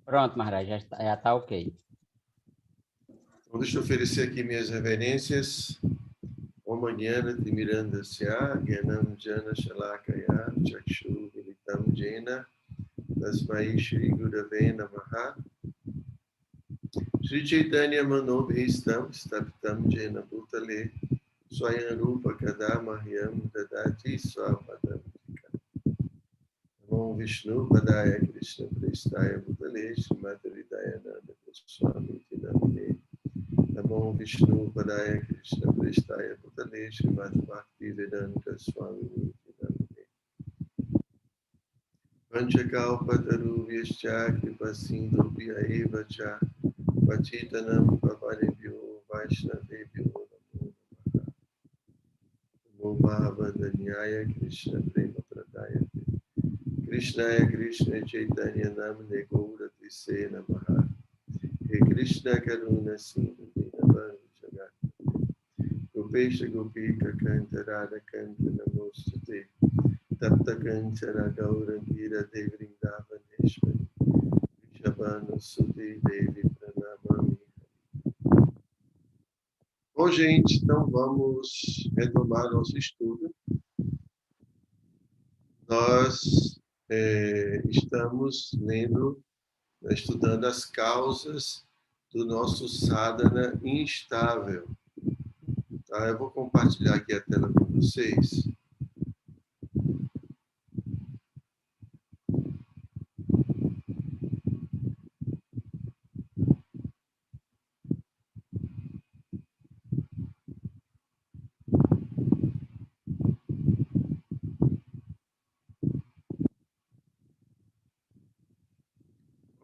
Pronto, Maharaj, já está ok. Então, deixa eu oferecer aqui minhas reverências. Om Jnana Timirandasya Gyanam Jana Shalakaya Chakshu Vilitam Jena Tasmai Shri Gurave Namaha Shri Chaitanya Manobhistam Stapitam Jena Bhutale Swayam Rupa Kada Mahyam Dadati Swapadam Namo Vishnu Padaya Krishna Prestaya Bhutale Srimati Vidayananda Goswami Tinamine Namo Vishnu Padaya Krishna Prestaya Bhutale Srimati Bhakti Vedanta Swami Tinamine Vanchakalpatarubhyascha Kripasindhubhya eva cha Vachitanam Pavanebhyo Vaishnavebhyo Namo Namaha Namo Mahavandanyaya Krishna Prema Pradayate Krishnaya Krishna Chaitanya Namane Gaura Tise Namaha He Krishna Karuna Sindhu Dinabharu Jagat Gopesha Gopika Kanta Radha Kanta Namostate Tapta Kanchana Gaura Gira Devrindavaneshwari Vishabhanu Sudi Devi Pranamami. Bom, gente, então vamos retomar nosso estudo. Nós estamos estudando as causas do nosso sadhana instável. Tá? Eu vou compartilhar aqui a tela com vocês.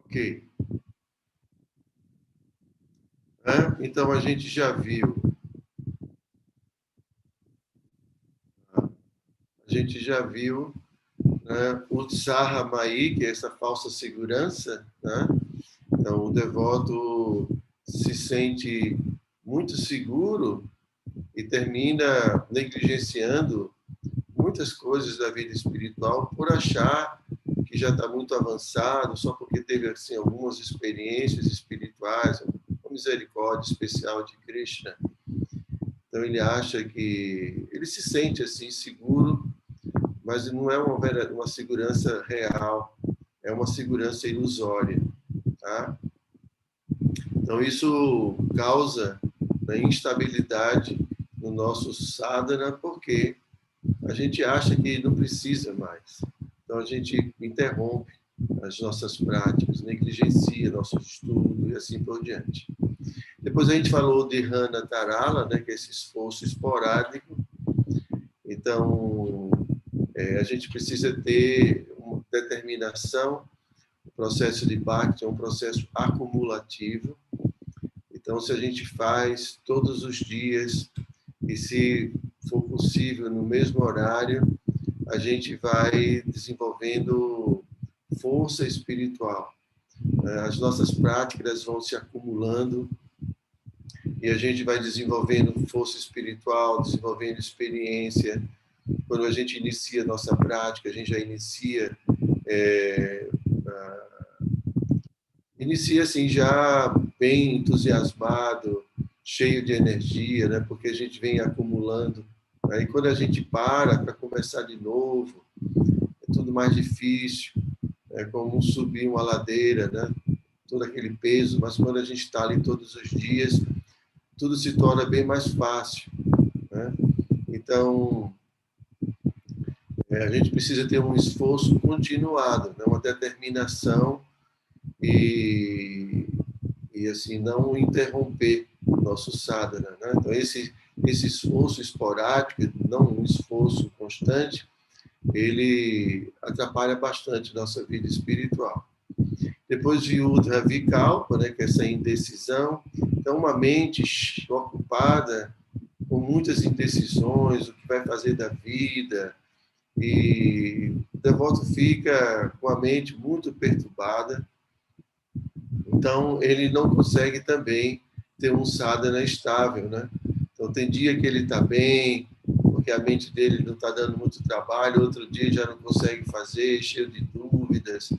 Ok. Então a gente já viu. O Sahamai, que é essa falsa segurança, né? Então o devoto se sente muito seguro e termina negligenciando muitas coisas da vida espiritual por achar que já está muito avançado, só porque teve assim, algumas experiências espirituais, uma misericórdia especial de Krishna. Então ele acha que ele se sente assim seguro, mas não é uma segurança real, é uma segurança ilusória, tá? Então isso causa instabilidade no nosso sadhana, porque a gente acha que não precisa mais. Então a gente interrompe as nossas práticas, negligencia nosso estudo e assim por diante. Depois a gente falou de Hana Tarala, né, que é esse esforço esporádico. Então a gente precisa ter uma determinação. O processo de Bhakti é um processo acumulativo. Então, se a gente faz todos os dias e, se for possível, no mesmo horário, a gente vai desenvolvendo força espiritual. As nossas práticas vão se acumulando e a gente vai desenvolvendo força espiritual, desenvolvendo experiência. Quando a gente inicia a nossa prática, a gente já inicia assim já bem entusiasmado, cheio de energia, né? Porque a gente vem acumulando. Aí quando a gente para começar de novo, é tudo mais difícil. É como subir uma ladeira, né? Todo aquele peso, mas quando a gente está ali todos os dias, tudo se torna bem mais fácil, né? Então, a gente precisa ter um esforço continuado, né? Uma determinação e assim, não interromper o nosso sadhana, né? Então, esse esforço esporádico, não um esforço constante, ele atrapalha bastante a nossa vida espiritual. Depois vi o Vikalpa, né, que é essa indecisão. Então, uma mente ocupada com muitas indecisões, o que vai fazer da vida, e o devoto fica com a mente muito perturbada. Então, ele não consegue também ter um sadhana estável, né? Então, tem dia que ele está bem, porque a mente dele não está dando muito trabalho, outro dia já não consegue fazer, cheio de dúvidas.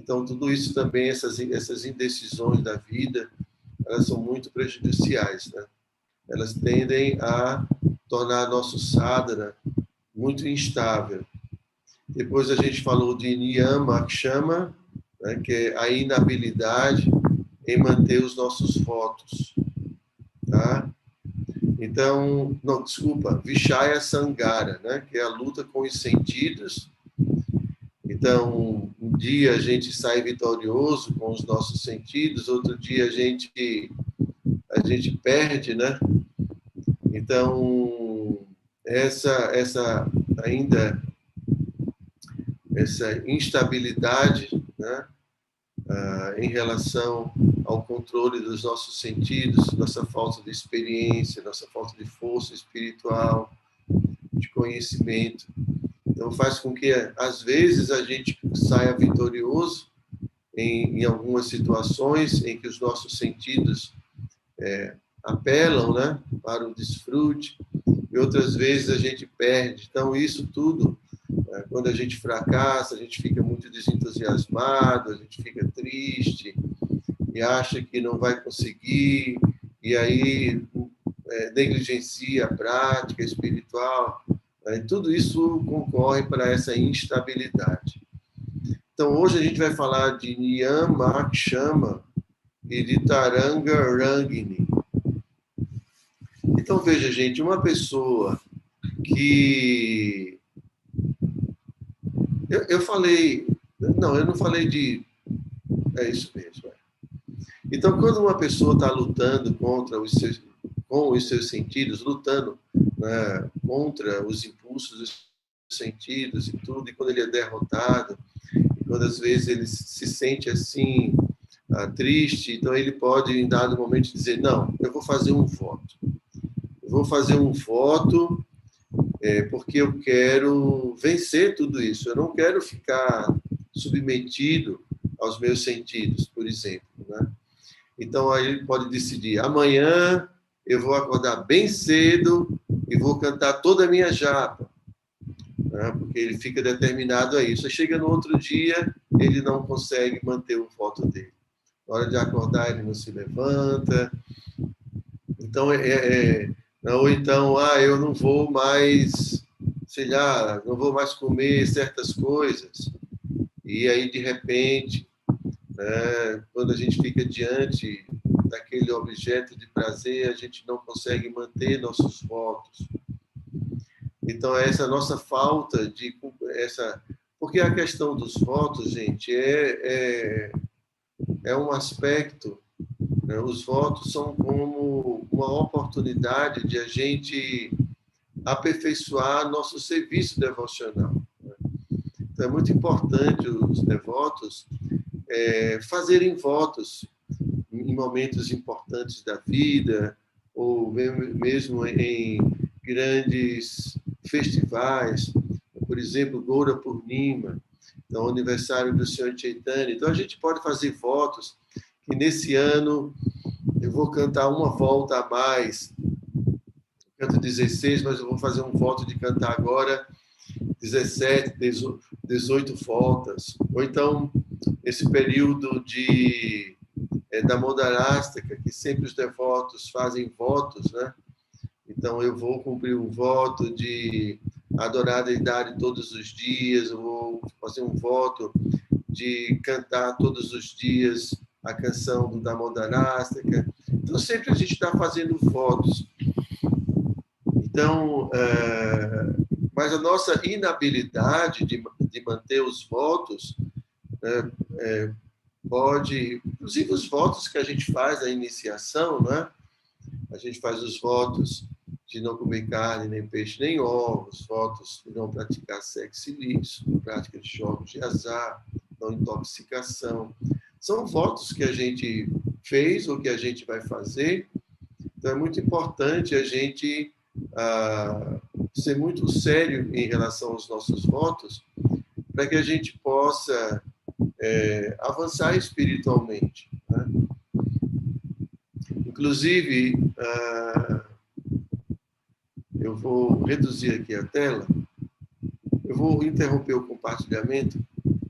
Então, tudo isso também, essas indecisões da vida, elas são muito prejudiciais, né? Elas tendem a tornar nosso sadhana muito instável. Depois a gente falou de niyama, akshama, né, que é a inabilidade em manter os nossos votos, tá? Então, não, desculpa, Vishaya Sangara, né, que é a luta com os sentidos. Então, um dia a gente sai vitorioso com os nossos sentidos, outro dia a gente perde, né? Então, essa ainda essa instabilidade, né, em relação ao controle dos nossos sentidos, nossa falta de experiência, nossa falta de força espiritual, de conhecimento. Então, faz com que, às vezes, a gente saia vitorioso em algumas situações em que os nossos sentidos apelam, né, para o desfrute, e outras vezes a gente perde. Então, isso tudo, quando a gente fracassa, a gente fica muito desentusiasmado, a gente fica triste e acha que não vai conseguir, e aí negligencia a prática espiritual. Tudo isso concorre para essa instabilidade. Então, hoje a gente vai falar de Niyama Akshama e de Taranga Rangini. Então, veja, gente, uma pessoa que... Eu falei... Não, eu não falei de... É isso mesmo. Então, quando uma pessoa está lutando com os seus sentidos, lutando, né, contra os impulsos dos sentidos e tudo, e quando ele é derrotado, e quando às vezes ele se sente assim, triste, então ele pode, em dado momento, dizer, não, eu vou fazer um voto. Eu vou fazer um voto porque eu quero vencer tudo isso. Eu não quero ficar submetido aos meus sentidos, por exemplo, né? Então, aí ele pode decidir, amanhã eu vou acordar bem cedo e vou cantar toda a minha japa, né? Porque ele fica determinado a isso. Aí chega no outro dia, ele não consegue manter o voto dele. Na hora de acordar, ele não se levanta. Então, ou então, eu não vou mais, sei lá, não vou mais comer certas coisas. E aí, de repente, quando a gente fica diante daquele objeto de prazer, a gente não consegue manter nossos votos. Então, essa nossa falta de... Porque a questão dos votos, gente, é um aspecto... Né? Os votos são como uma oportunidade de a gente aperfeiçoar nosso serviço devocional. Né? Então, é muito importante os devotos fazerem votos em momentos importantes da vida, ou mesmo em grandes festivais, por exemplo, Gaura Purnima, no aniversário do Senhor Chaitanya. Então, a gente pode fazer votos que nesse ano eu vou cantar uma volta a mais. Eu canto 16, mas eu vou fazer um voto de cantar agora 17, 18 voltas. Ou então, esse período da Modarástica, que sempre os devotos fazem votos, né? Então, eu vou cumprir um voto de adorar a deidade todos os dias, eu vou fazer um voto de cantar todos os dias a canção do Damodarástica. Então, sempre a gente está fazendo votos. Então, mas a nossa inabilidade de manter os votos pode... Inclusive, os votos que a gente faz na iniciação, né? A gente faz os votos de não comer carne, nem peixe, nem ovos, votos de não praticar sexo ilícito, prática de jogos de azar, não intoxicação. São votos que a gente fez ou que a gente vai fazer. Então, é muito importante a gente ser muito sério em relação aos nossos votos, para que a gente possa avançar espiritualmente, né? Inclusive, eu vou reduzir aqui a tela, eu vou interromper o compartilhamento,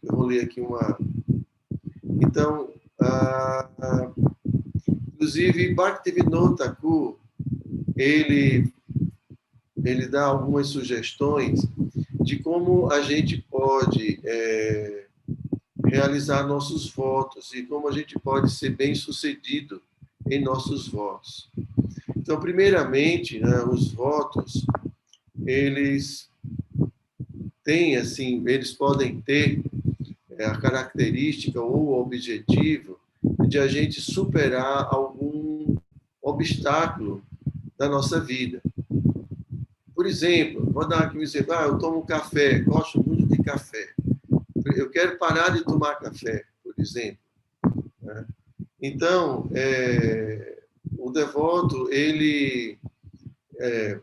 eu vou ler aqui uma Então, inclusive, Bhaktivinoda Thakur, ele dá algumas sugestões de como a gente pode realizar nossos votos e como a gente pode ser bem-sucedido em nossos votos. Então, primeiramente, né, os votos, eles têm, assim, eles podem ter a característica ou o objetivo de a gente superar algum obstáculo da nossa vida. Por exemplo, vou dar aqui um exemplo. Eu tomo café, gosto muito de café. Eu quero parar de tomar café, por exemplo. Né? Então, o devoto,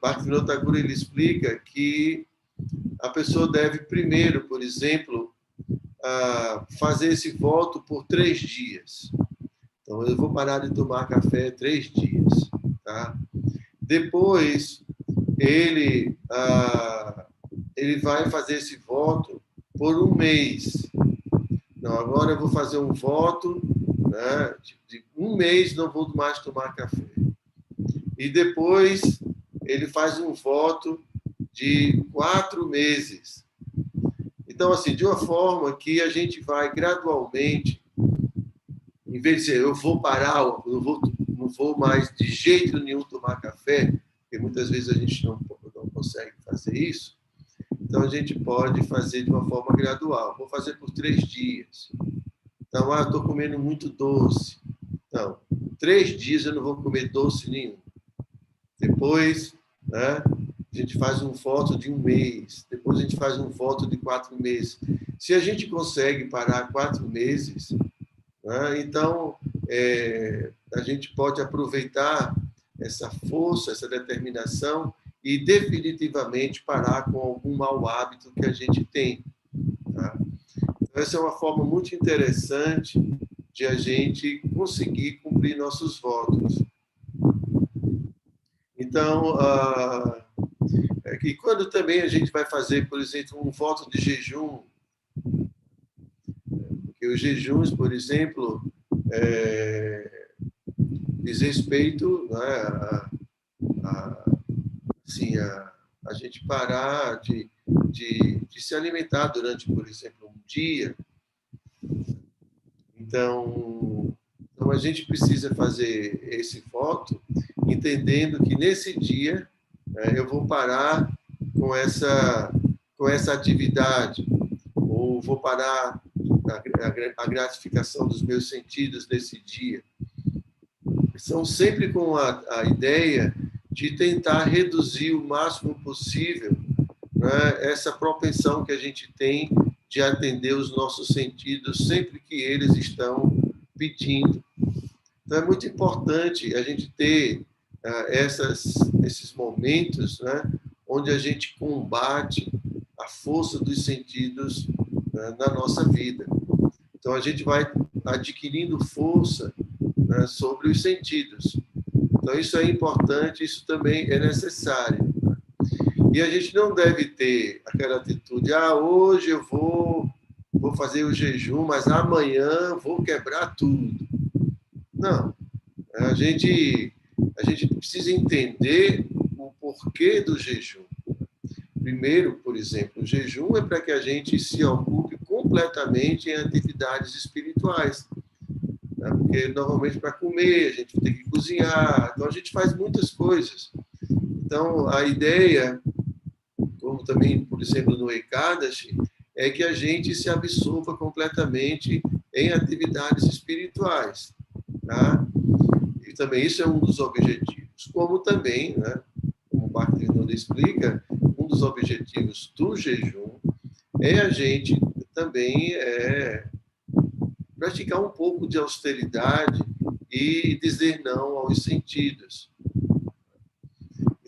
Bhaktivinoda Thakur, ele explica que a pessoa deve primeiro, por exemplo, fazer esse voto por 3 dias. Então, eu vou parar de tomar café 3 dias. Tá? Depois, ele vai fazer esse voto por 1 mês. Não, agora eu vou fazer um voto, né, de 1 mês não vou mais tomar café. E depois ele faz um voto de 4 meses. Então, assim, de uma forma que a gente vai gradualmente, em vez de dizer, eu vou parar, não vou mais de jeito nenhum tomar café, porque muitas vezes a gente não consegue fazer isso, então a gente pode fazer de uma forma gradual. Vou fazer por 3 dias. Então, eu estou comendo muito doce. Então, 3 dias eu não vou comer doce nenhum. Depois, né, a gente faz um voto de 1 mês. Depois a gente faz um voto de 4 meses. Se a gente consegue parar 4 meses, né, então a gente pode aproveitar essa força, essa determinação e definitivamente parar com algum mau hábito que a gente tem. Tá? Então, essa é uma forma muito interessante de a gente conseguir cumprir nossos votos. Então, e quando também a gente vai fazer, por exemplo, um voto de jejum, porque os jejuns, por exemplo, diz respeito, né, a gente parar de se alimentar durante, por exemplo, um dia. Então, a gente precisa fazer esse voto entendendo que nesse dia eu vou parar com essa atividade, ou vou parar a gratificação dos meus sentidos nesse dia. São sempre com a ideia de tentar reduzir o máximo possível, né, essa propensão que a gente tem de atender os nossos sentidos sempre que eles estão pedindo. Então, é muito importante a gente ter esses momentos, né, onde a gente combate a força dos sentidos, né, na nossa vida. Então, a gente vai adquirindo força, né, sobre os sentidos. Então, isso é importante, isso também é necessário. E a gente não deve ter aquela atitude, hoje eu vou fazer o jejum, mas amanhã vou quebrar tudo. Não. A gente precisa entender o porquê do jejum. Primeiro, por exemplo, o jejum é para que a gente se ocupe completamente em atividades espirituais. Né? Porque, normalmente, para comer, a gente tem que cozinhar. Então, a gente faz muitas coisas. Então, a ideia, como também, por exemplo, no Ekadashi, é que a gente se absorva completamente em atividades espirituais. Tá? E também isso é um dos objetivos. Como também, né, como o Bhaktivinoda explica, um dos objetivos do jejum é a gente também praticar um pouco de austeridade e dizer não aos sentidos.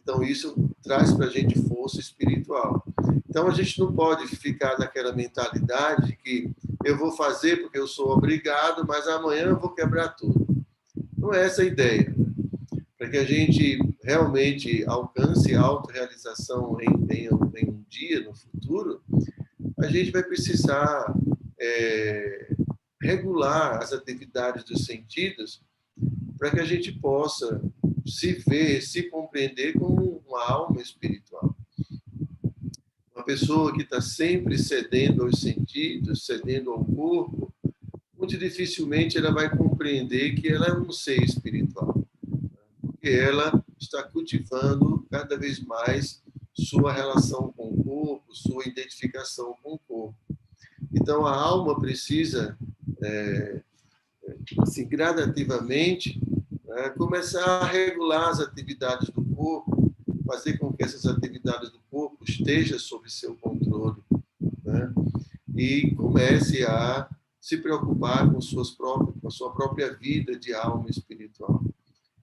Então, isso traz para a gente força espiritual. Então, a gente não pode ficar naquela mentalidade que eu vou fazer porque eu sou obrigado, mas amanhã eu vou quebrar tudo. Não é essa a ideia. Para que a gente realmente alcance a autorrealização em um dia, no futuro, a gente vai precisar regular as atividades dos sentidos para que a gente possa se ver, se compreender como uma alma espiritual. Uma pessoa que está sempre cedendo aos sentidos, cedendo ao corpo, muito dificilmente ela vai compreender que ela é um ser espiritual, porque ela está cultivando cada vez mais sua relação com o corpo, sua identificação com o corpo. Então, a alma precisa, assim, gradativamente, começar a regular as atividades do corpo, fazer com que essas atividades do corpo estejam sob seu controle, né? E comece a se preocupar com com a sua própria vida de alma espiritual.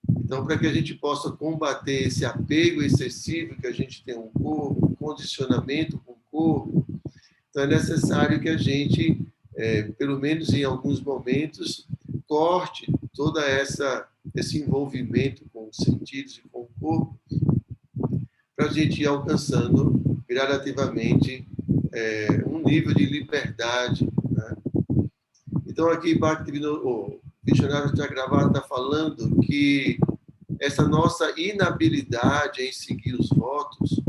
Então, para que a gente possa combater esse apego excessivo que a gente tem ao corpo, condicionamento com o corpo, então é necessário que a gente, pelo menos em alguns momentos, corte toda esse envolvimento com os sentidos e com o corpo, para a gente ir alcançando gradativamente um nível de liberdade, né? Então, aqui, o Vishwanath Chakravarti está falando que essa nossa inabilidade em seguir os votos,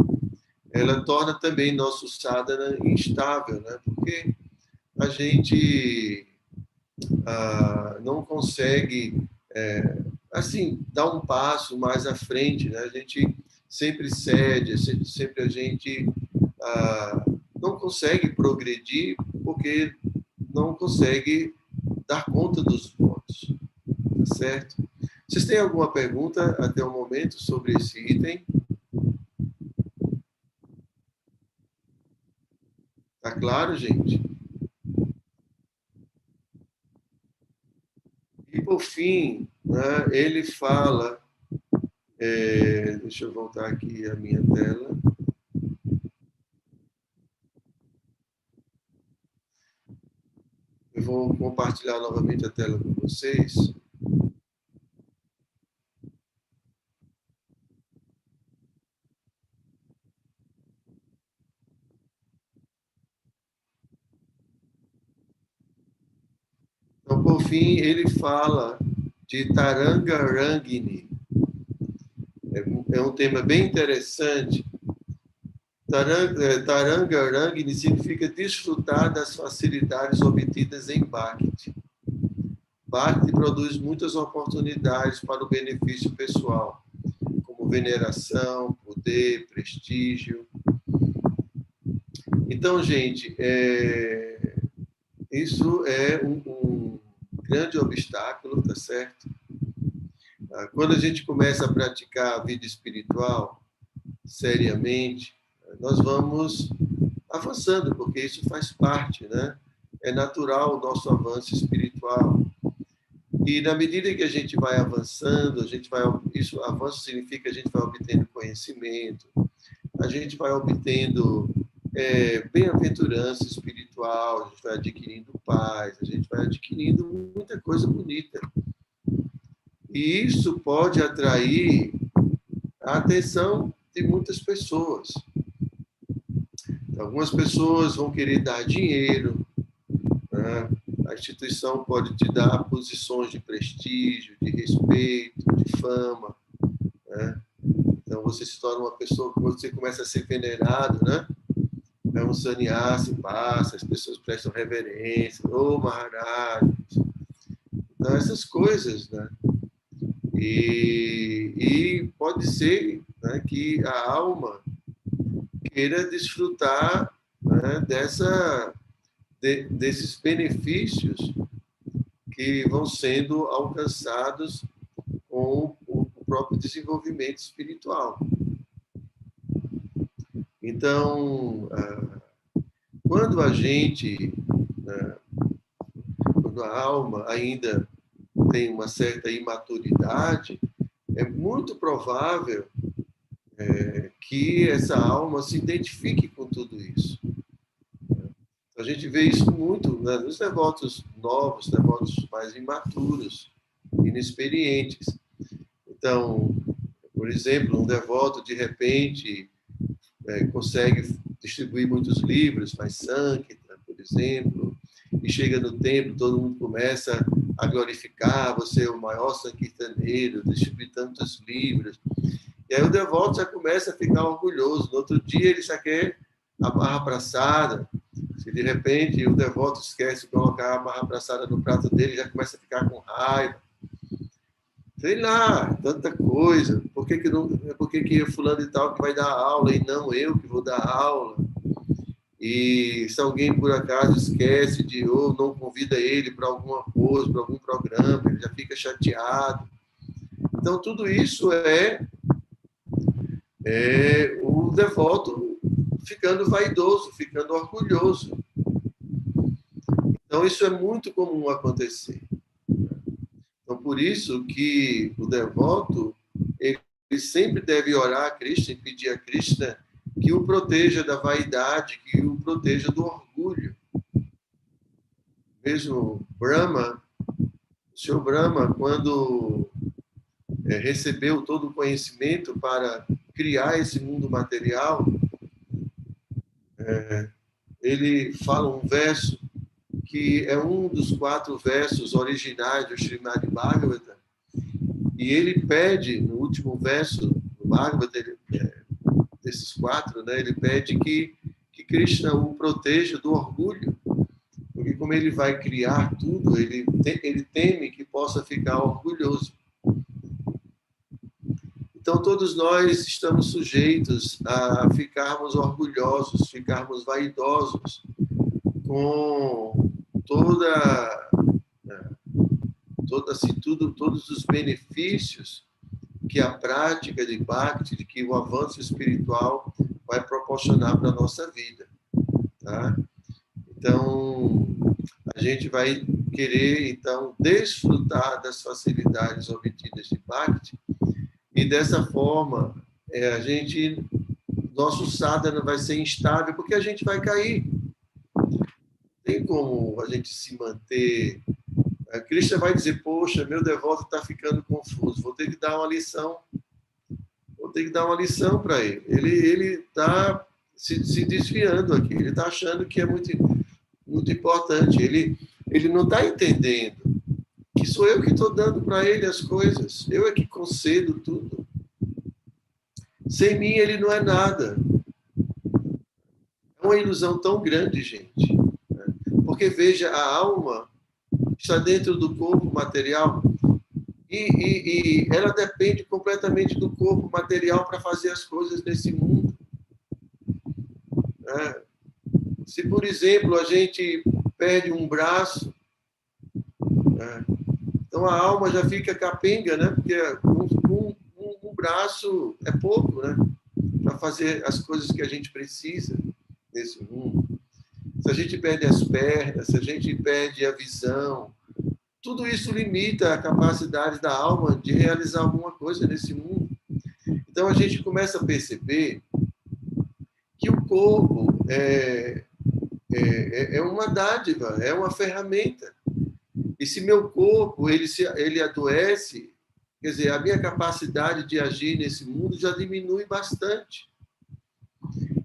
ela torna também nosso sadhana instável, né? Porque a gente não consegue, assim, dar um passo mais à frente, né? A gente sempre cede, sempre a gente não consegue progredir porque não consegue dar conta dos votos, tá certo? Vocês têm alguma pergunta até o momento sobre esse item? Tá claro, gente? E, por fim, né, ele fala... deixa eu voltar aqui a minha tela. Eu vou compartilhar novamente a tela com vocês. Então, por fim, ele fala de Taranga Rangini. É um tema bem interessante. Taranga Rangini significa desfrutar das facilidades obtidas em Bhakti. Bhakti produz muitas oportunidades para o benefício pessoal, como veneração, poder, prestígio. Então, gente, isso é um grande obstáculo, tá certo? Quando a gente começa a praticar a vida espiritual seriamente, nós vamos avançando, porque isso faz parte, né? É natural o nosso avanço espiritual. E na medida que a gente vai avançando, avanço significa que a gente vai obtendo conhecimento, a gente vai obtendo bem-aventurança espiritual, a gente vai adquirindo paz, a gente vai adquirindo muita coisa bonita. E isso pode atrair a atenção de muitas pessoas. Algumas pessoas vão querer dar dinheiro, né? A instituição pode te dar posições de prestígio, de respeito, de fama, né? Então você se torna uma pessoa que você começa a ser venerado, né? É um sannyasi, passa, as pessoas prestam reverência, Maharaj. Então essas coisas, né? E pode ser, né, que a alma queira desfrutar, né, desses benefícios que vão sendo alcançados com o próprio desenvolvimento espiritual. Então, quando a gente, quando a alma ainda tem uma certa imaturidade, é muito provável que essa alma se identifique com tudo isso. A gente vê isso muito, né, nos devotos novos, devotos mais imaturos, inexperientes. Então, por exemplo, um devoto, de repente, consegue distribuir muitos livros, faz Sankirtan, por exemplo, e chega no templo, todo mundo começa a glorificar, você é o maior sanquitaneiro, distribui tantos livros. E aí o devoto já começa a ficar orgulhoso. No outro dia ele já quer a barra praçada. Se de repente o devoto esquece de colocar a barra praçada no prato dele, já começa a ficar com raiva. Sei lá, tanta coisa. Por que fulano e tal que vai dar aula e não eu que vou dar aula? E se alguém por acaso esquece de ou não convida ele para alguma coisa, para algum programa, ele já fica chateado. Então tudo isso é o devoto ficando vaidoso, ficando orgulhoso. Então isso é muito comum acontecer. Então por isso que o devoto ele sempre deve orar a Krishna e pedir a Krishna que o proteja da vaidade, que o proteja do orgulho. Mesmo Brahma, o senhor Brahma, quando recebeu todo o conhecimento para criar esse mundo material, ele fala um verso que é um dos 4 versos originais do Srimad Bhagavatam, e ele pede, no último verso do Bhagavatam, desses 4, né, ele pede que Krishna o proteja do orgulho, porque como ele vai criar tudo, ele teme que possa ficar orgulhoso. Então, todos nós estamos sujeitos a ficarmos orgulhosos, ficarmos vaidosos com todos os benefícios que a prática de Bhakti, que o avanço espiritual vai proporcionar para a nossa vida. Tá? Então, a gente vai querer, então, desfrutar das facilidades obtidas de Bhakti, e dessa forma, nosso sadhana vai ser instável, porque a gente vai cair. Tem como a gente se manter. A Krishna vai dizer, poxa, meu devoto está ficando confuso, vou ter que dar uma lição. Vou ter que dar uma lição para ele. Ele está se desviando aqui, ele está achando que é muito, muito importante. Ele não está entendendo que sou eu que estou dando para ele as coisas. Eu é que concedo tudo. Sem mim, ele não é nada. É uma ilusão tão grande, gente. Porque, veja, a alma está dentro do corpo material e ela depende completamente do corpo material para fazer as coisas nesse mundo. Se, por exemplo, a gente perde um braço, então a alma já fica capenga, né? Porque um braço é pouco, né? Para fazer as coisas que a gente precisa nesse mundo. Se a gente perde as pernas, se a gente perde a visão, tudo isso limita a capacidade da alma de realizar alguma coisa nesse mundo. Então a gente começa a perceber que o corpo é uma dádiva, é uma ferramenta. E se meu corpo ele adoece, quer dizer, a minha capacidade de agir nesse mundo já diminui bastante.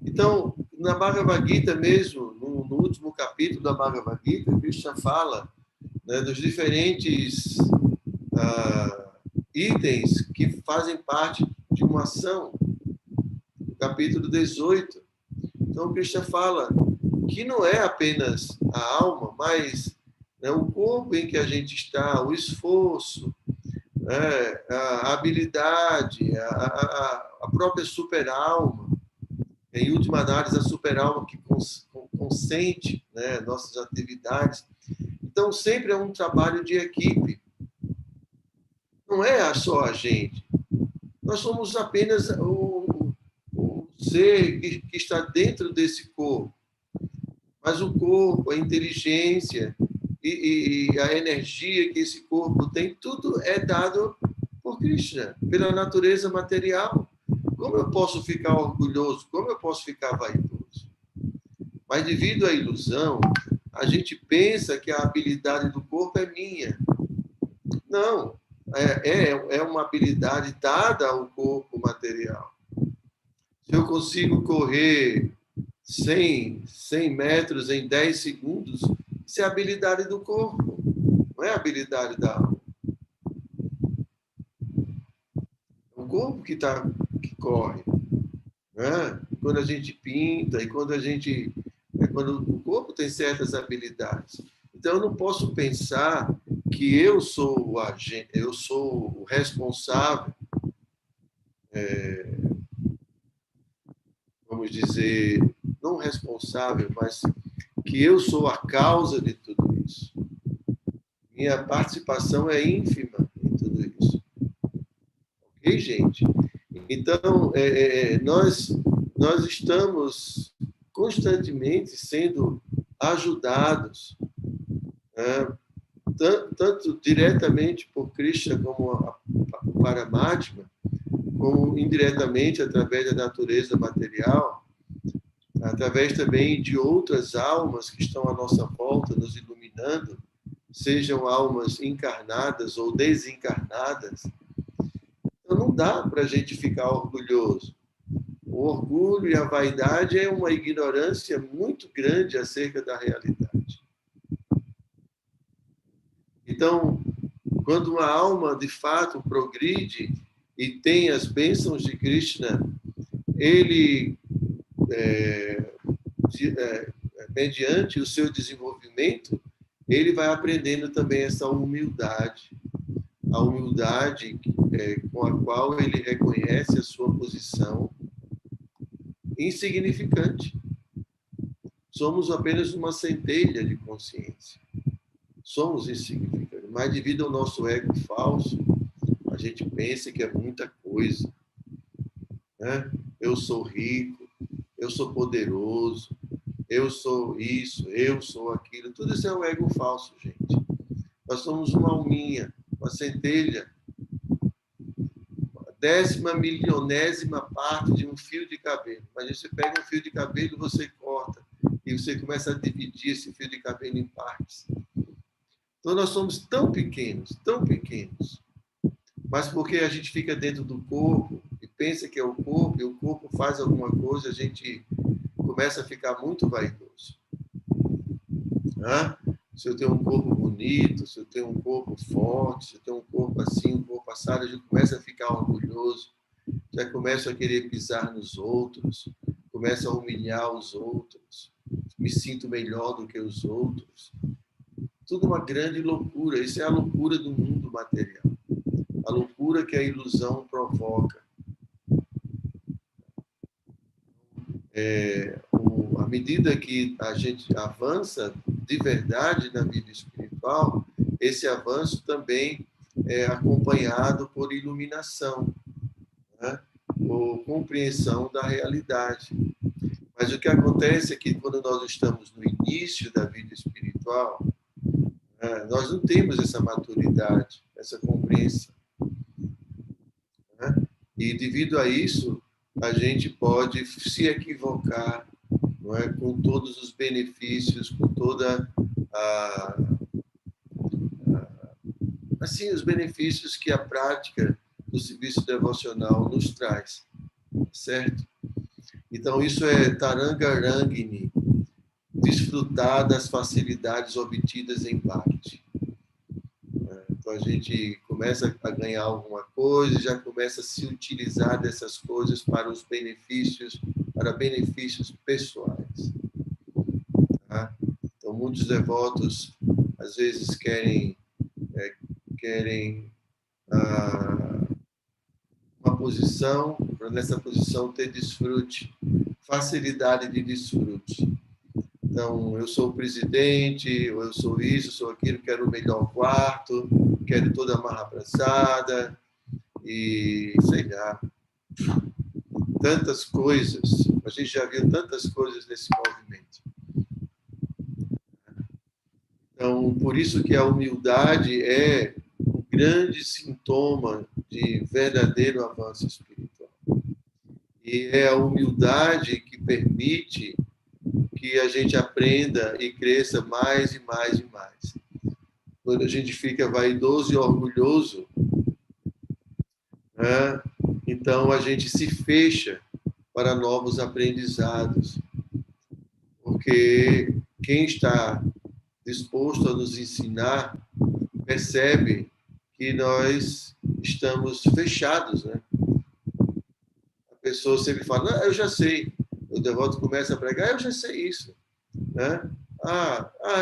Então, na Bhagavad Gita mesmo, no último capítulo da Bhagavad Gita, Krishna fala, né, dos diferentes itens que fazem parte de uma ação. No capítulo 18. Então, Krishna fala que não é apenas a alma, mas, né, o corpo em que a gente está, o esforço, né, a habilidade, a própria super-alma. Em última análise, a super-alma que consente, né, nossas atividades. Então, sempre é um trabalho de equipe. Não é só a gente. Nós somos apenas o ser que está dentro desse corpo. Mas o corpo, a inteligência e a energia que esse corpo tem, tudo é dado por Krishna, pela natureza material. Como eu posso ficar orgulhoso? Como eu posso ficar vaidoso? Mas devido à ilusão, a gente pensa que a habilidade do corpo é minha. Não, é uma habilidade dada ao corpo material. Se eu consigo correr 100 metros em 10 segundos, Isso é a habilidade do corpo, não é a habilidade da alma. É o corpo que corre. Né? Quando a gente pinta e quando o corpo tem certas habilidades. Então, eu não posso pensar que eu sou o agente, eu sou o responsável, vamos dizer, não responsável, mas que eu sou a causa de tudo isso. Minha participação é ínfima em tudo isso. Ok, gente? Então, nós estamos constantemente sendo ajudados, né? Tanto diretamente por Krishna como o Paramatma, como indiretamente através da natureza material, através também de outras almas que estão à nossa volta, nos iluminando, sejam almas encarnadas ou desencarnadas. Então, não dá para a gente ficar orgulhoso. O orgulho e a vaidade é uma ignorância muito grande acerca da realidade. Então, quando uma alma, de fato, progride e tem as bênçãos de Krishna, ele, mediante o seu desenvolvimento, ele vai aprendendo também essa humildade. A humildade com a qual ele reconhece a sua posição insignificante. Somos apenas uma centelha de consciência. Somos insignificantes. Mas devido ao nosso ego falso, a gente pensa que é muita coisa. Né? Eu sou rico, eu sou poderoso, eu sou isso, eu sou aquilo. Tudo isso é o ego falso, gente. Nós somos uma alminha, uma centelha, a 10.000.000ª parte de um fio de cabelo. Mas você pega um fio de cabelo, você corta, e você começa a dividir esse fio de cabelo em partes. Então, nós somos tão pequenos, mas porque a gente fica dentro do corpo e pensa que é o corpo, e o corpo faz alguma coisa, a gente começa a ficar muito vaidoso. Se eu tenho um corpo bonito, se eu tenho um corpo forte, se eu tenho um corpo assim, um corpo assado, a gente começa a ficar orgulhoso, já começa a querer pisar nos outros, começa a humilhar os outros, me sinto melhor do que os outros. Tudo uma grande loucura. Isso é a loucura do mundo material. A loucura que a ilusão provoca. À medida que a gente avança de verdade na vida espiritual, esse avanço também é acompanhado por iluminação, né? Por compreensão da realidade. Mas o que acontece é que quando nós estamos no início da vida espiritual, nós não temos essa maturidade, essa compreensão. Né? E, devido a isso, a gente pode se equivocar, não é? Com todos os benefícios, com toda assim, os benefícios que a prática do serviço devocional nos traz. Certo? Então, isso é Tarangarangini, desfrutar das facilidades obtidas em Bhakti. Então, a gente começa a ganhar alguma coisa, já começa a se utilizar dessas coisas para benefícios pessoais. Tá? Então, muitos devotos, às vezes, querem uma posição, para nessa posição ter desfrute, facilidade de desfrute. Então, eu sou o presidente, eu sou isso, sou aquilo, quero o melhor quarto, quero toda a marra abraçada, e sei lá, tantas coisas. A gente já viu tantas coisas nesse movimento. Então, por isso que a humildade é um grande sintoma de verdadeiro avanço espiritual. E é a humildade que permite que a gente aprenda e cresça mais e mais e mais. Quando a gente fica vaidoso e orgulhoso, né, então a gente se fecha para novos aprendizados. Porque quem está disposto a nos ensinar, percebe que nós estamos fechados, né? A pessoa sempre fala, não, eu já sei. O devoto começa a pregar, eu já sei isso, né?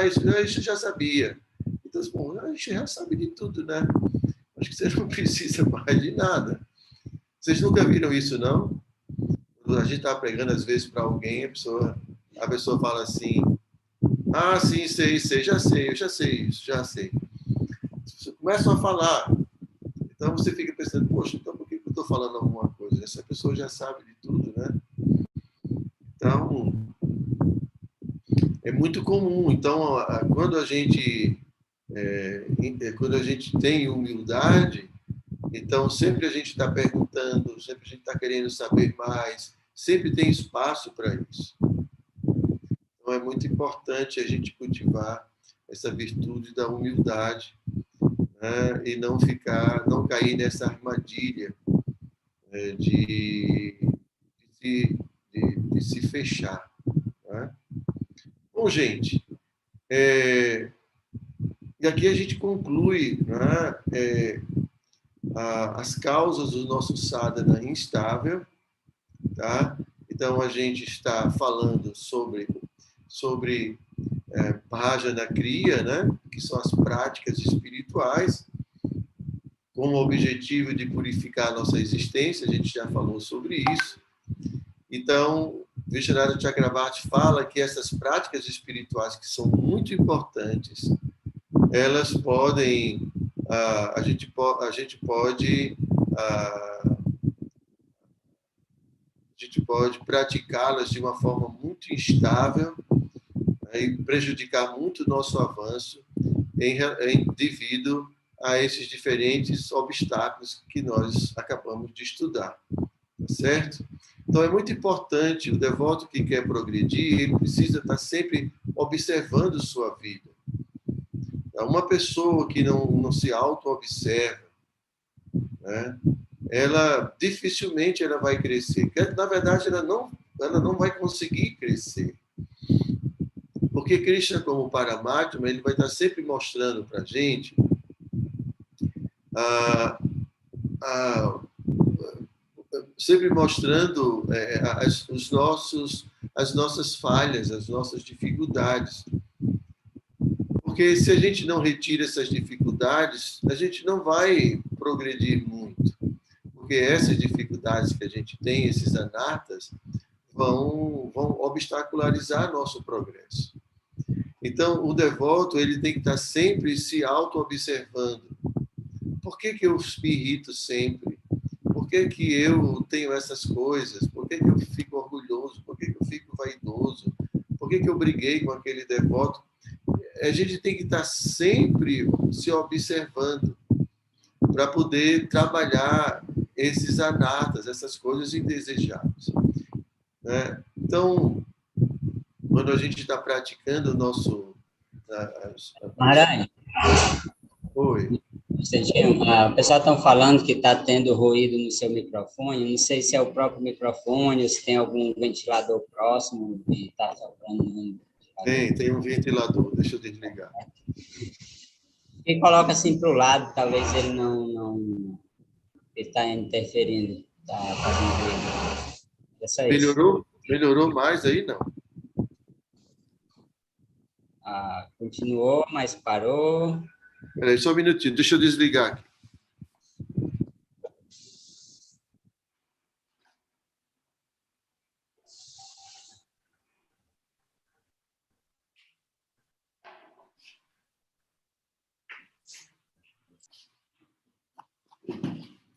Isso eu já sabia. Então, bom, a gente já sabe de tudo, né? Acho que você não precisa mais de nada. Vocês nunca viram isso, não? Quando a gente está pregando, às vezes, para alguém, a pessoa fala assim, sim, sei, já sei, eu já sei isso, já sei. Começam a falar. Então, você fica pensando, poxa, então por que eu estou falando alguma coisa? Essa pessoa já sabe de tudo, né? Então, é muito comum. Então, quando a gente tem humildade, então sempre a gente está perguntando, sempre a gente está querendo saber mais, sempre tem espaço para isso. Então, é muito importante a gente cultivar essa virtude da humildade, né? E não cair nessa armadilha, né? De se fechar, né? Bom, gente, e aqui a gente conclui, né, as causas do nosso sadhana instável, tá? Então, a gente está falando sobre bhajana kriya, né, que são as práticas espirituais, com o objetivo de purificar a nossa existência, a gente já falou sobre isso. Então, Vishwanath Chakravarti fala que essas práticas espirituais, que são muito importantes, elas podem, a gente pode praticá-las de uma forma muito instável, né, e prejudicar muito o nosso avanço devido a esses diferentes obstáculos que nós acabamos de estudar, tá certo? Então, é muito importante, o devoto que quer progredir, ele precisa estar sempre observando sua vida. Uma pessoa que não se auto-observa, né, ela dificilmente ela vai crescer. Na verdade, ela não vai conseguir crescer. Porque Krishna, como Paramatma, ele vai estar sempre mostrando para a gente sempre mostrando as nossas falhas, as nossas dificuldades. Porque se a gente não retira essas dificuldades, a gente não vai progredir muito. Porque essas dificuldades que a gente tem, esses anartas, vão obstacularizar nosso progresso. Então, o devoto ele tem que estar sempre se auto-observando. Por que eu me irrito sempre? Por que eu tenho essas coisas? Por que eu fico orgulhoso? Por que eu fico vaidoso? Por que eu briguei com aquele devoto? A gente tem que estar sempre se observando para poder trabalhar esses anartas, essas coisas indesejáveis, né? Então, quando a gente está praticando o nosso... Maharaj, Oi. o pessoal está falando que está tendo ruído no seu microfone. Não sei se é o próprio microfone ou se tem algum ventilador próximo que está soprando. Tem um ventilador. Deixa eu desligar. E coloca assim para o lado, talvez ele não está interferindo, está fazendo ruído. É só isso. Melhorou mais aí, não? Continuou, mas parou. Peraí, só um minutinho. Deixa eu desligar aqui.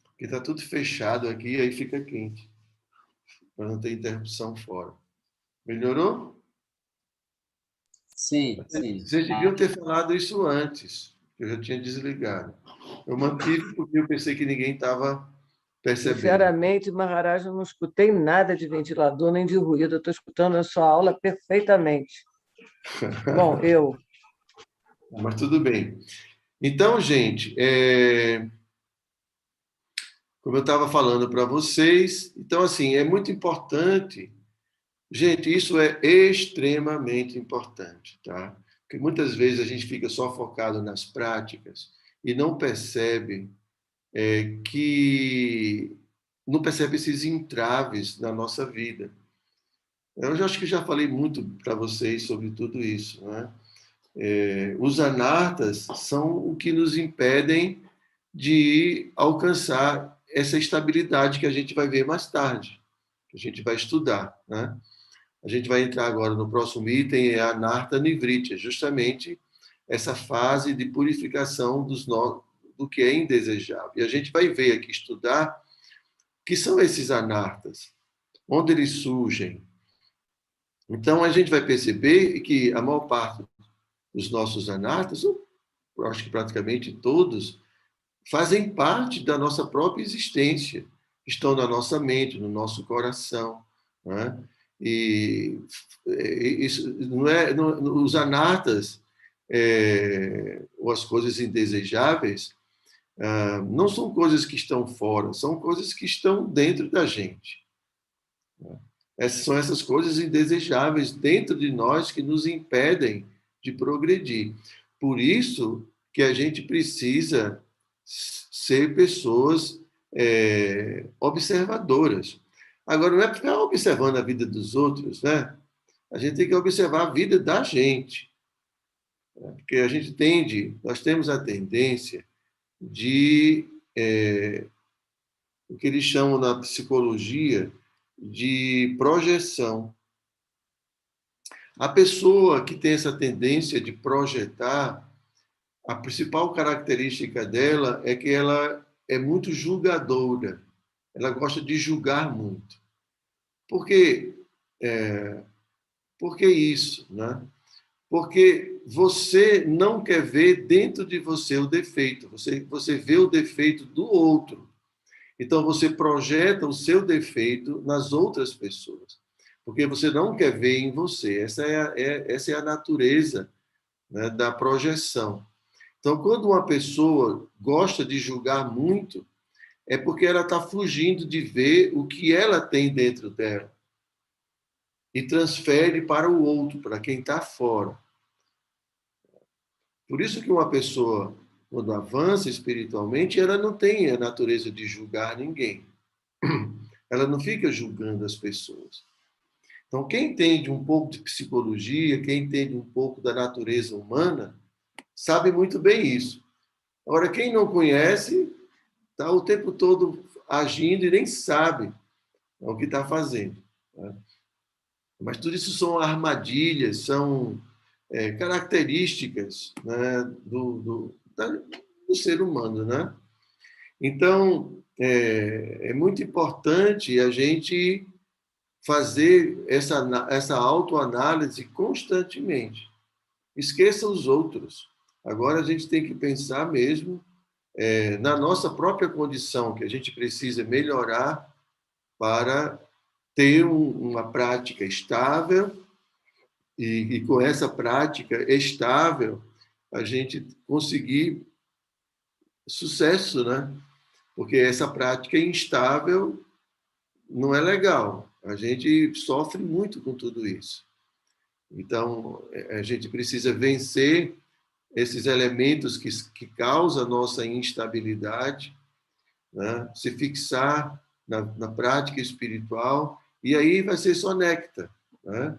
Porque está tudo fechado aqui, aí fica quente. Para não ter interrupção fora. Melhorou? Sim, sim. Vocês deviam ter falado isso antes. Eu já tinha desligado. Eu mantive porque eu pensei que ninguém estava percebendo. Sinceramente, Maharaj, eu não escutei nada de ventilador nem de ruído. Eu estou escutando a sua aula perfeitamente. Bom, Mas tudo bem. Então, gente, como eu estava falando para vocês, então, assim, é muito importante. Gente, isso é extremamente importante, tá? Porque muitas vezes a gente fica só focado nas práticas e não percebe que não percebe esses entraves na nossa vida. Eu já acho que já falei muito para vocês sobre tudo isso, né? Os anartas são o que nos impedem de alcançar essa estabilidade que a gente vai ver mais tarde, que a gente vai estudar, né? A gente vai entrar agora no próximo item, é a Anarta Nivritya, justamente essa fase de purificação do que é indesejável. E a gente vai ver aqui, estudar, o que são esses anartas, onde eles surgem. Então, a gente vai perceber que a maior parte dos nossos anartas, eu acho que praticamente todos, fazem parte da nossa própria existência, estão na nossa mente, no nosso coração, né? E isso os anartas, ou as coisas indesejáveis, não são coisas que estão fora, são coisas que estão dentro da gente. São essas coisas indesejáveis dentro de nós que nos impedem de progredir. Por isso que a gente precisa ser pessoas observadoras. Agora, não é ficar observando a vida dos outros, né? A gente tem que observar a vida da gente. Porque nós temos a tendência de o que eles chamam na psicologia de projeção. A pessoa que tem essa tendência de projetar, a principal característica dela é que ela é muito julgadora. Ela gosta de julgar muito. Por que isso, né? Porque você não quer ver dentro de você o defeito. Você vê o defeito do outro. Então, você projeta o seu defeito nas outras pessoas. Porque você não quer ver em você. Essa é a natureza, né, da projeção. Então, quando uma pessoa gosta de julgar muito, é porque ela está fugindo de ver o que ela tem dentro dela e transfere para o outro, para quem está fora. Por isso que uma pessoa, quando avança espiritualmente, ela não tem a natureza de julgar ninguém. Ela não fica julgando as pessoas. Então, quem entende um pouco de psicologia, quem entende um pouco da natureza humana, sabe muito bem isso. Agora, quem não conhece, está o tempo todo agindo e nem sabe o que está fazendo, né? Mas tudo isso são armadilhas, são características, né, do ser humano, né? Então, é muito importante a gente fazer essa autoanálise constantemente. Esqueça os outros. Agora a gente tem que pensar mesmo na nossa própria condição, que a gente precisa melhorar para ter uma prática estável e com essa prática estável a gente conseguir sucesso, né? Porque essa prática instável não é legal. A gente sofre muito com tudo isso. Então, a gente precisa vencer esses elementos que causam a nossa instabilidade, né? Se fixar na prática espiritual, e aí vai ser só néctar, né?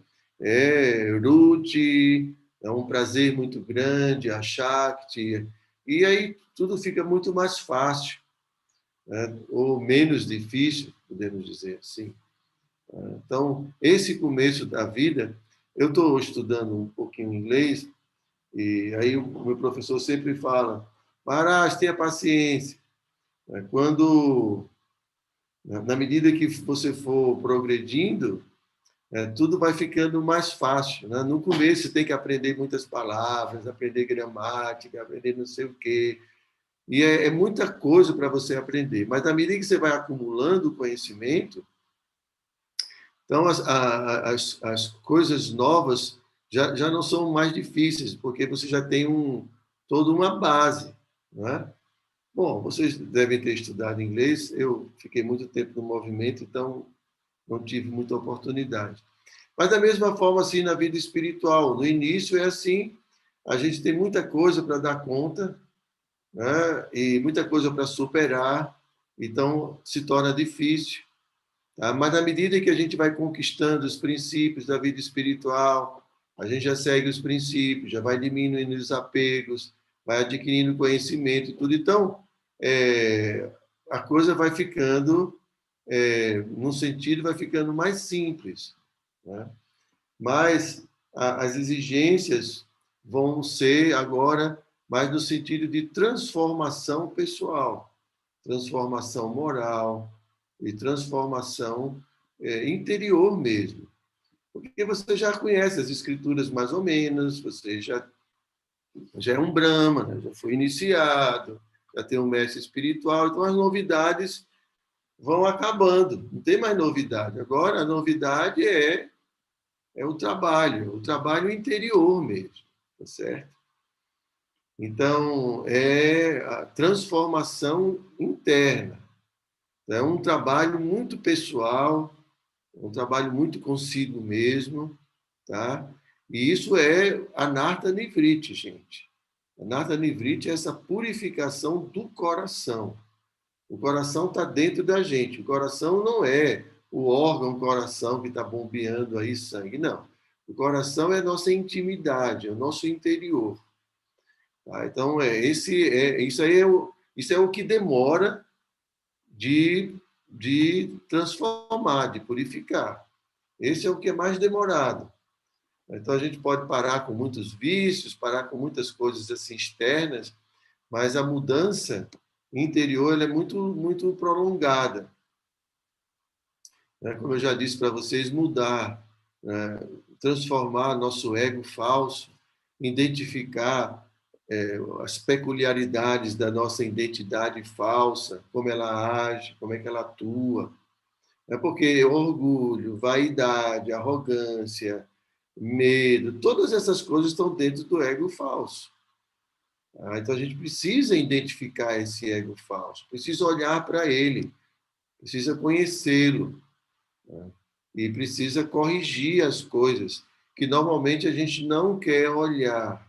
Ruti, é um prazer muito grande, a Shakti, e aí tudo fica muito mais fácil, né? Ou menos difícil, podemos dizer assim. Então, esse começo da vida, eu estou estudando um pouquinho inglês, e aí o meu professor sempre fala, Maharaj, tenha paciência. Quando, na medida que você for progredindo, tudo vai ficando mais fácil, né? No começo você tem que aprender muitas palavras, aprender gramática, aprender não sei o quê. E é muita coisa para você aprender. Mas na medida que você vai acumulando conhecimento, então as coisas novas já não são mais difíceis, porque você já tem toda uma base, né? Bom, vocês devem ter estudado inglês. Eu fiquei muito tempo no movimento, então não tive muita oportunidade. Mas da mesma forma, assim, na vida espiritual, no início é assim, a gente tem muita coisa para dar conta, né? E muita coisa para superar, então se torna difícil. Tá? Mas na medida que a gente vai conquistando os princípios da vida espiritual, a gente já segue os princípios, já vai diminuindo os apegos, vai adquirindo conhecimento e tudo. Então, a coisa vai ficando, num sentido, vai ficando mais simples, né? Mas as exigências vão ser agora mais no sentido de transformação pessoal, transformação moral e transformação interior mesmo. Porque você já conhece as escrituras mais ou menos, você já é um Brahmana, já foi iniciado, já tem um mestre espiritual, então as novidades vão acabando, não tem mais novidade. Agora a novidade é o trabalho interior mesmo, tá certo? Então, é a transformação interna. É um trabalho muito pessoal, um trabalho muito consigo mesmo, tá? E isso é Anartha Nivriti, gente. Anartha Nivriti é essa purificação do coração. O coração está dentro da gente. O coração não é o órgão coração que está bombeando aí sangue, não. O coração é a nossa intimidade, é o nosso interior. Tá? Então, isso é o que demora de transformar, de purificar. Esse é o que é mais demorado. Então, a gente pode parar com muitos vícios, parar com muitas coisas assim externas, mas a mudança interior ela é muito, muito prolongada. Como eu já disse para vocês, mudar, transformar nosso ego falso, identificar as peculiaridades da nossa identidade falsa, como ela age, como é que ela atua. Porque orgulho, vaidade, arrogância, medo, todas essas coisas estão dentro do ego falso. Então a gente precisa identificar esse ego falso, precisa olhar para ele, precisa conhecê-lo, e precisa corrigir as coisas que normalmente a gente não quer olhar.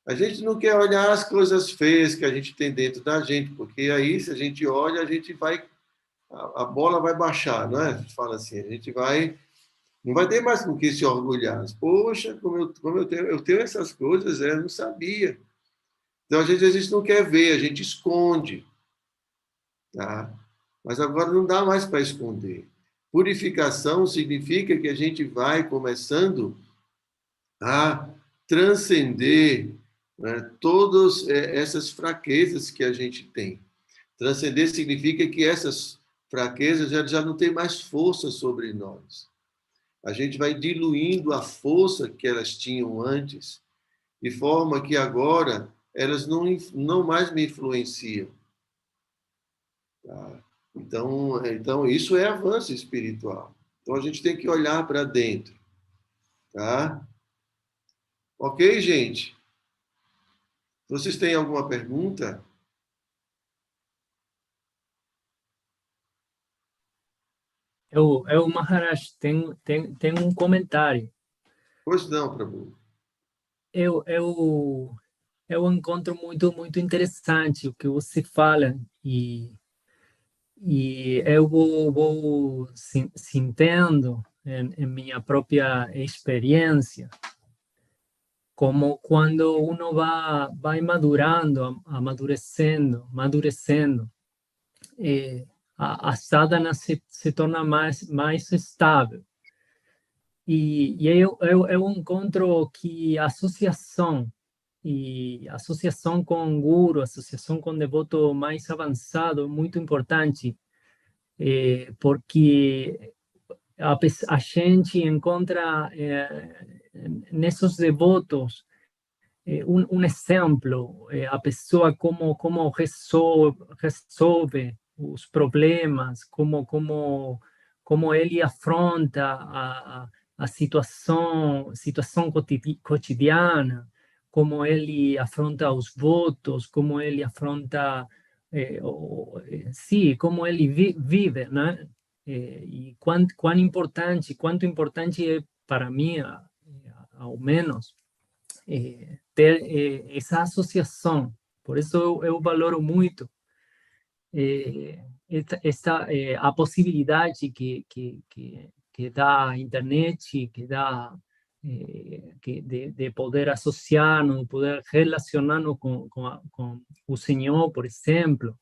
A gente não quer olhar as coisas feias que a gente tem dentro da gente, porque aí, se a gente olha, a bola vai baixar, não é? Fala assim, a gente não vai ter mais com que se orgulhar. Poxa, como eu tenho essas coisas, eu não sabia. Então, a gente não quer ver, a gente esconde. Tá? Mas agora não dá mais para esconder. Purificação significa que a gente vai começando a transcender, né, todas essas fraquezas que a gente tem. Transcender significa que essas fraquezas já não têm mais força sobre nós. A gente vai diluindo a força que elas tinham antes, de forma que agora elas não mais me influenciam. Tá? Então, isso é avanço espiritual. Então, a gente tem que olhar para dentro. Tá? Ok, gente? Vocês têm alguma pergunta? Maharaj, tem um comentário. Pois não, Prabhu. Eu encontro muito interessante o que você fala e eu vou sentindo em minha própria experiência como quando uno vai madurando, amadurecendo, a sadhana se torna mais estável. E eu encontro que a associação com o guru, associação com o devoto mais avançado é muito importante, porque a gente encontra nesses devotos um exemplo, a pessoa como resolve os problemas, como ele afronta a situação cotidiana, como ele afronta os votos, como ele afronta, como ele vive, né? E quanto importante é para mim, ao menos, ter essa associação. Por isso eu valoro muito a possibilidade que dá a internet, que dá de poder associar-nos, poder relacionar-nos com o Senhor, por exemplo.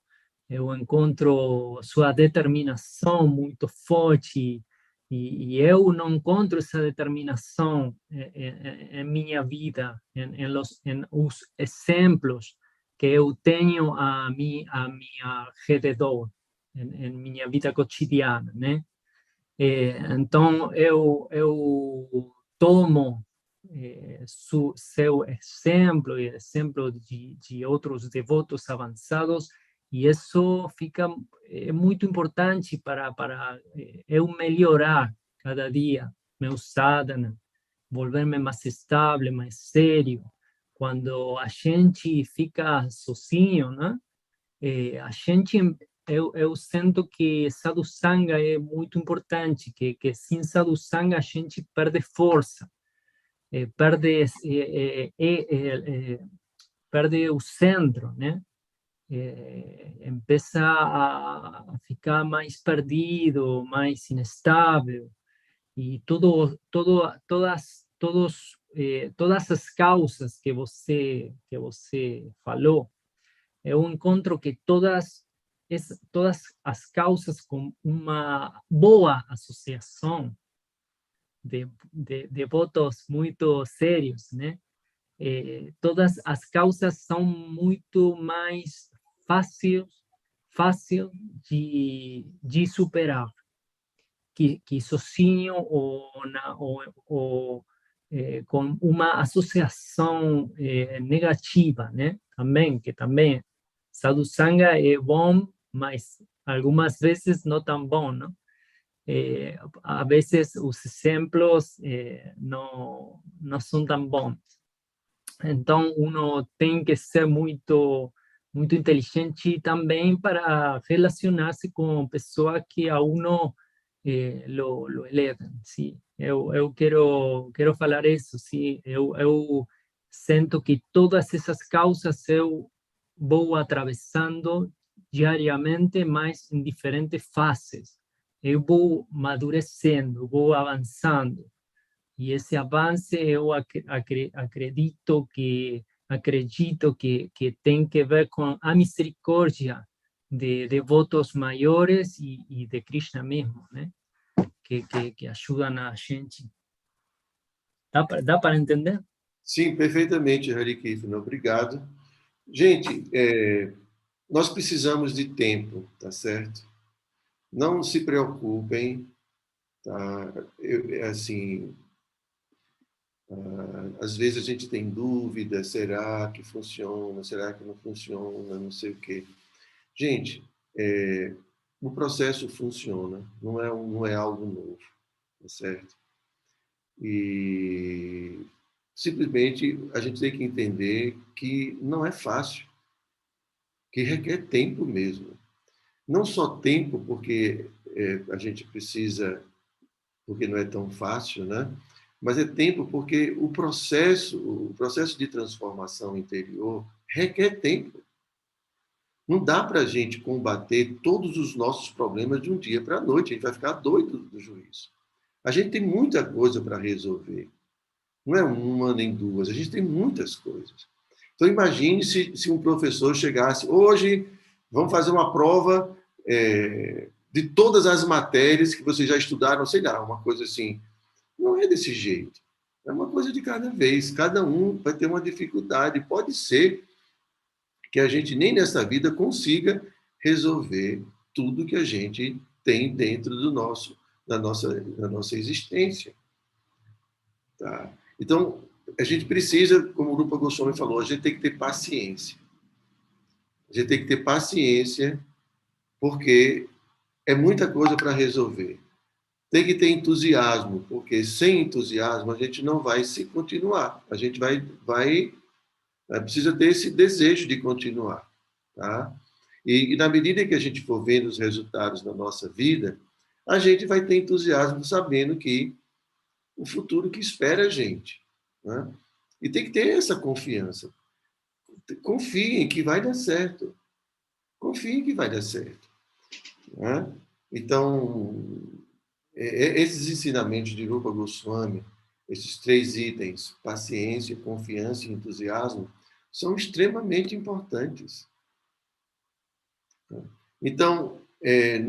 Eu encontro sua determinação muito forte, e eu não encontro essa determinação em minha vida, em os exemplos que eu tenho a minha redor, em minha vida cotidiana, né? Então, eu tomo seu exemplo e exemplo de outros devotos avançados, e isso fica muito importante para eu melhorar cada dia meu sadhana, volver-me mais estável, mais sério. Quando a gente fica sozinho, né? A gente, eu sinto que sadhusanga é muito importante, que sem sadhusanga a gente perde força, perde o centro, né? Empieza a ficar mais perdido, mais instável, e todas as causas que você falou, eu encontro que todas as causas com uma boa associação de votos muito sérios, né? Todas as causas são muito mais fácil de superar que sozinho ou com uma associação negativa, né? Também, que também sadhusanga é bom, mas algumas vezes não tão bom, não? A vezes os exemplos não são tão bons. Então, uno tem que ser muito inteligente também para relacionar-se com pessoas que a uno lo elevam. Sim, eu quero falar isso. Sim, eu sinto que todas essas causas eu vou atravessando diariamente, mas em diferentes fases. Eu vou amadurecendo, vou avançando. E esse avanço eu acredito que tem que ver com a misericórdia de devotos maiores e de Krishna mesmo, né? Que ajudam a gente. Dá para entender? Sim, perfeitamente, Hare Krishna. Obrigado. Gente, nós precisamos de tempo, tá certo? Não se preocupem, tá? Às vezes a gente tem dúvida, será que funciona, será que não funciona, não sei o quê. Gente, o processo funciona, não é algo novo, tá certo? E simplesmente a gente tem que entender que não é fácil, que requer tempo mesmo. Não só tempo, porque a gente precisa, porque não é tão fácil, né? Mas é tempo porque o processo de transformação interior requer tempo. Não dá para a gente combater todos os nossos problemas de um dia para a noite, a gente vai ficar doido do juízo. A gente tem muita coisa para resolver. Não é uma nem duas, a gente tem muitas coisas. Então, imagine se um professor chegasse, hoje vamos fazer uma prova de todas as matérias que vocês já estudaram, sei lá, uma coisa assim. Não é desse jeito. É uma coisa de cada vez. Cada um vai ter uma dificuldade. Pode ser que a gente nem nessa vida consiga resolver tudo que a gente tem dentro da nossa existência. Tá? Então, a gente precisa, como o Rupa Goswami falou, a gente tem que ter paciência. A gente tem que ter paciência, porque é muita coisa para resolver. Tem que ter entusiasmo, porque sem entusiasmo a gente não vai se continuar. A gente precisa ter esse desejo de continuar. Tá? E na medida que a gente for vendo os resultados na nossa vida, a gente vai ter entusiasmo sabendo que o futuro que espera a gente. Né? E tem que ter essa confiança. Confiem que vai dar certo. Confiem que vai dar certo. Né? Então, esses ensinamentos de Rupa Goswami, esses 3 itens, paciência, confiança e entusiasmo, são extremamente importantes. Então,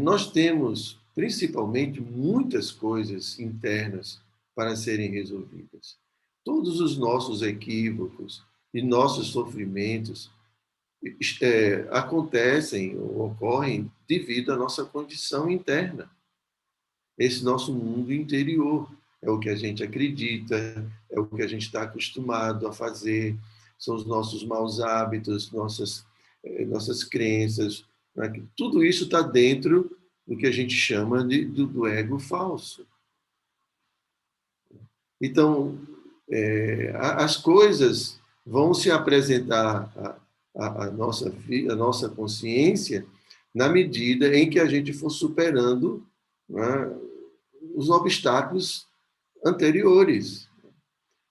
nós temos, principalmente, muitas coisas internas para serem resolvidas. Todos os nossos equívocos e nossos sofrimentos acontecem ou ocorrem devido à nossa condição interna. Esse nosso mundo interior é o que a gente acredita, é o que a gente está acostumado a fazer, são os nossos maus hábitos, nossas crenças. Né? Tudo isso está dentro do que a gente chama do ego falso. Então, as coisas vão se apresentar à nossa consciência na medida em que a gente for superando, né, os obstáculos anteriores.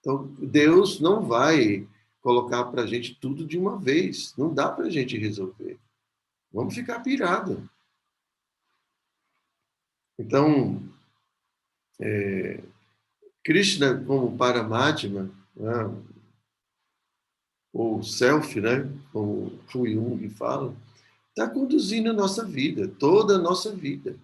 Então, Deus não vai colocar para a gente tudo de uma vez. Não dá para a gente resolver. Vamos ficar pirados. Então, Krishna, como Paramatma, né, ou Self, né, como o Jung fala, está conduzindo a nossa vida, toda a nossa vida.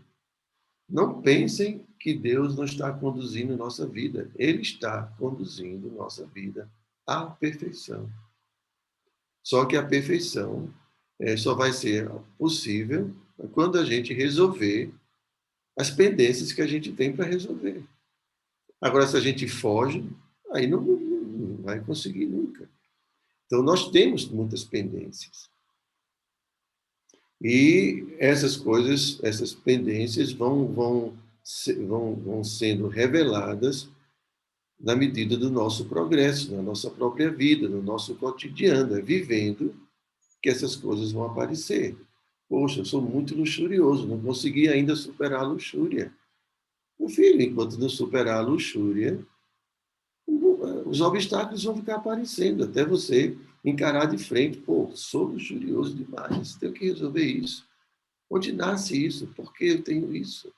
Não pensem que Deus não está conduzindo nossa vida. Ele está conduzindo nossa vida à perfeição. Só que a perfeição só vai ser possível quando a gente resolver as pendências que a gente tem para resolver. Agora, se a gente foge, aí não vai conseguir nunca. Então, nós temos muitas pendências. E essas coisas, essas pendências vão sendo reveladas na medida do nosso progresso, na nossa própria vida, no nosso cotidiano, vivendo que essas coisas vão aparecer. Poxa, eu sou muito luxurioso, não consegui ainda superar a luxúria. Meu filho, enquanto não superar a luxúria, os obstáculos vão ficar aparecendo, até você encarar de frente. Pô, sou luxurioso demais, tenho que resolver isso. Onde nasce isso? Por que eu tenho isso?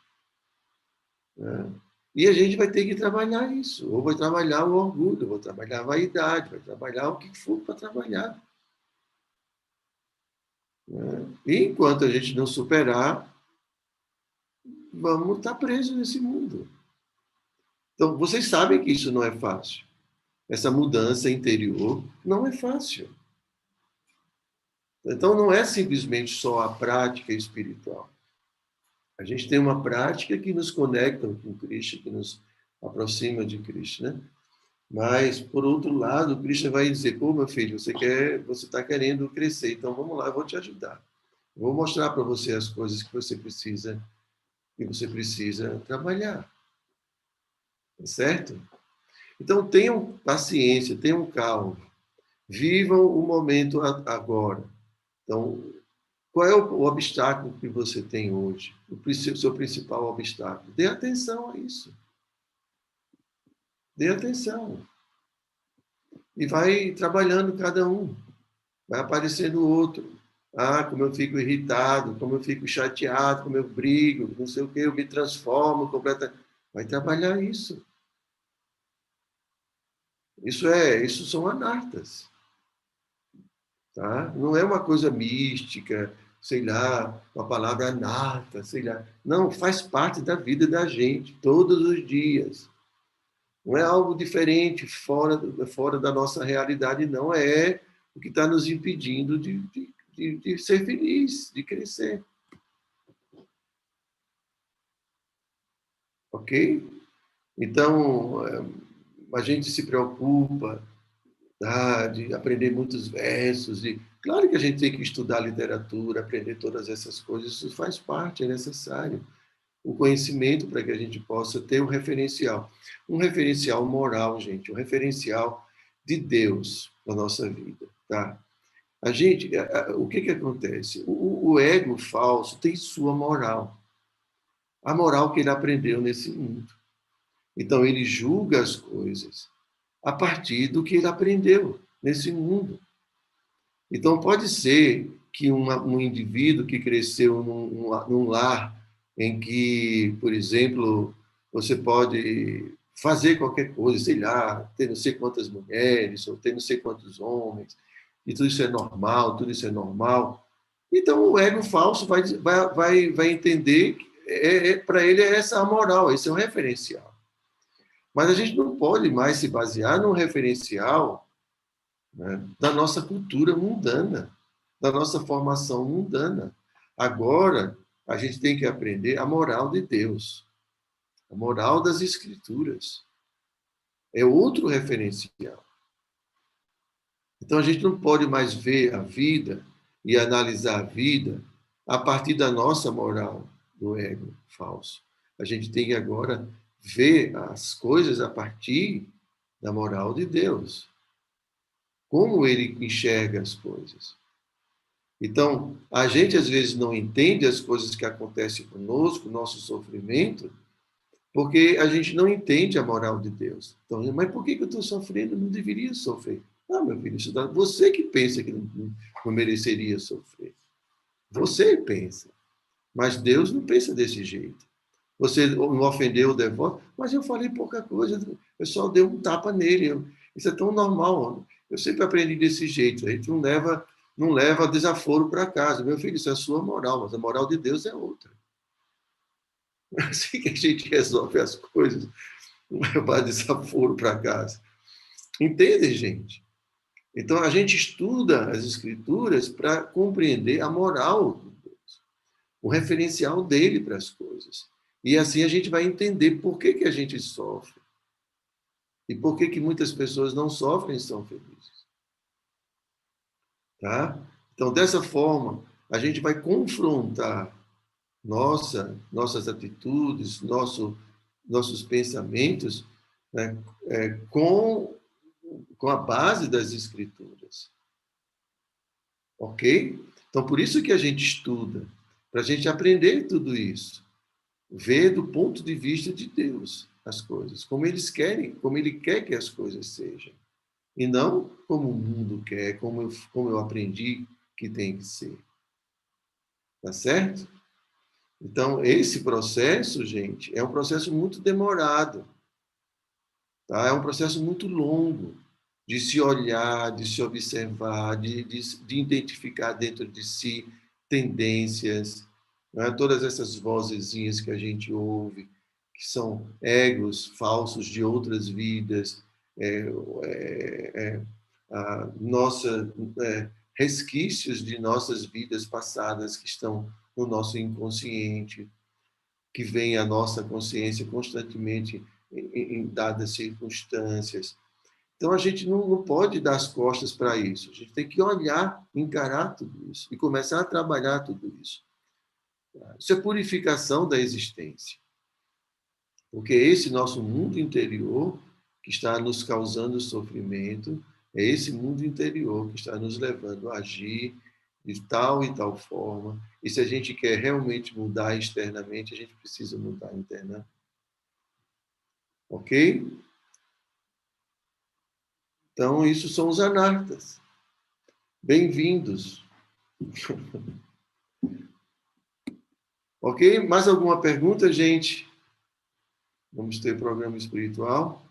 E a gente vai ter que trabalhar isso. Ou vai trabalhar o orgulho, vai trabalhar a vaidade, vai trabalhar o que for para trabalhar. E enquanto a gente não superar, vamos estar presos nesse mundo. Então, vocês sabem que isso não é fácil. Essa mudança interior não é fácil. Então, não é simplesmente só a prática espiritual. A gente tem uma prática que nos conecta com Krishna, que nos aproxima de Krishna. Mas, por outro lado, Krishna vai dizer, pô, meu filho, você está querendo crescer, então vamos lá, eu vou te ajudar. Eu vou mostrar para você as coisas que você precisa trabalhar. Certo? Então, tenham paciência, tenham calma. Vivam o momento agora. Então, qual é o obstáculo que você tem hoje? O seu principal obstáculo? Dê atenção a isso. Dê atenção. E vai trabalhando cada um. Vai aparecendo o outro. Ah, como eu fico irritado, como eu fico chateado, como eu brigo, não sei o quê, eu me transformo completamente. Vai trabalhar isso. Isso são anartas. Tá? Não é uma coisa mística, sei lá, uma palavra anarta, sei lá. Não, faz parte da vida da gente, todos os dias. Não é algo diferente, fora da nossa realidade, não. É o que está nos impedindo de ser feliz, de crescer. Ok? Então, a gente se preocupa de aprender muitos versos. Claro que a gente tem que estudar literatura, aprender todas essas coisas, isso faz parte, é necessário. O conhecimento para que a gente possa ter um referencial moral, gente, um referencial de Deus na nossa vida, tá? O que acontece? O ego falso tem sua moral, a moral que ele aprendeu nesse mundo. Então ele julga as coisas a partir do que ele aprendeu nesse mundo. Então, pode ser que um indivíduo que cresceu num lar em que, por exemplo, você pode fazer qualquer coisa, sei lá, ter não sei quantas mulheres, ou ter não sei quantos homens, e tudo isso é normal, tudo isso é normal. Então, o ego falso vai entender que para ele é essa a moral, esse é o referencial. Mas a gente não pode mais se basear num referencial, né, da nossa cultura mundana, da nossa formação mundana. Agora, a gente tem que aprender a moral de Deus, a moral das Escrituras. É outro referencial. Então, a gente não pode mais ver a vida e analisar a vida a partir da nossa moral do ego falso. A gente tem que agora ver as coisas a partir da moral de Deus. Como ele enxerga as coisas. Então, a gente às vezes não entende as coisas que acontecem conosco, o nosso sofrimento, porque a gente não entende a moral de Deus. Então, mas por que eu estou sofrendo? Eu não deveria sofrer. Não, meu filho, isso é você que pensa que não mereceria sofrer. Você pensa. Mas Deus não pensa desse jeito. Você não ofendeu o devoto, mas eu falei pouca coisa, eu só dei um tapa nele. Isso é tão normal. Eu sempre aprendi desse jeito. A gente não leva desaforo para casa. Meu filho, isso é a sua moral, mas a moral de Deus é outra. É assim que a gente resolve as coisas, não levar desaforo para casa. Entende, gente? Então, a gente estuda as Escrituras para compreender a moral de Deus, o referencial dele para as coisas. E assim a gente vai entender por que a gente sofre. E por que muitas pessoas não sofrem e são felizes. Tá? Então, dessa forma, a gente vai confrontar nossas atitudes, nossos pensamentos, né, com a base das Escrituras. Ok? Então, por isso que a gente estuda, para a gente aprender tudo isso. Ver do ponto de vista de Deus as coisas, como eles querem, como ele quer que as coisas sejam. E não como o mundo quer, como eu aprendi que tem que ser. Tá certo? Então, esse processo, gente, é um processo muito demorado. Tá? É um processo muito longo de se olhar, de se observar, de identificar dentro de si tendências, né? Todas essas vozezinhas que a gente ouve, que são egos falsos de outras vidas, resquícios de nossas vidas passadas que estão no nosso inconsciente, que vem à nossa consciência constantemente em dadas circunstâncias. Então, a gente não pode dar as costas para isso. A gente tem que olhar, encarar tudo isso e começar a trabalhar tudo isso. Isso é purificação da existência. Porque esse nosso mundo interior que está nos causando sofrimento, é esse mundo interior que está nos levando a agir de tal e tal forma. E se a gente quer realmente mudar externamente, a gente precisa mudar internamente. Ok? Então, isso são os anartas. Bem-vindos. Ok? Mais alguma pergunta, gente? Vamos ter programa espiritual.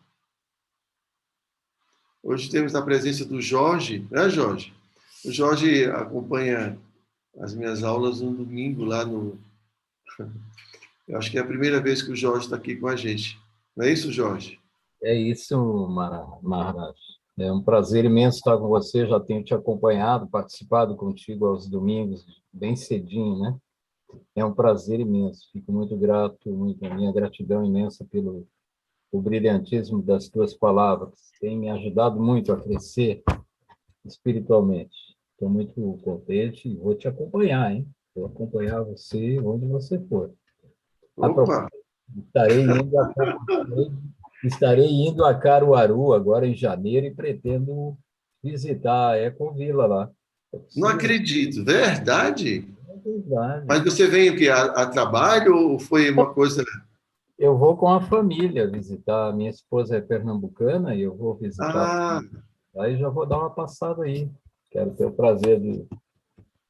Hoje temos a presença do Jorge, né, Jorge? O Jorge acompanha as minhas aulas no domingo, lá no... Eu acho que é a primeira vez que o Jorge está aqui com a gente. Não é isso, Jorge? É isso, Maharaj. É um prazer imenso estar com você. Já tenho te acompanhado, participado contigo aos domingos, bem cedinho, né? É um prazer imenso. Fico muito grato, a minha gratidão imensa pelo brilhantismo das tuas palavras. Tem me ajudado muito a crescer espiritualmente. Estou muito contente e vou te acompanhar, hein? Vou acompanhar você onde você for. Opa! Estarei indo a Caruaru agora em janeiro e pretendo visitar a Ecovila lá. Não acredito, verdade? É verdade. Mas você vem o quê? A trabalho ou foi uma coisa... Eu vou com a família visitar. Minha esposa é pernambucana e eu vou visitar. Aí já vou dar uma passada aí. Quero ter o prazer de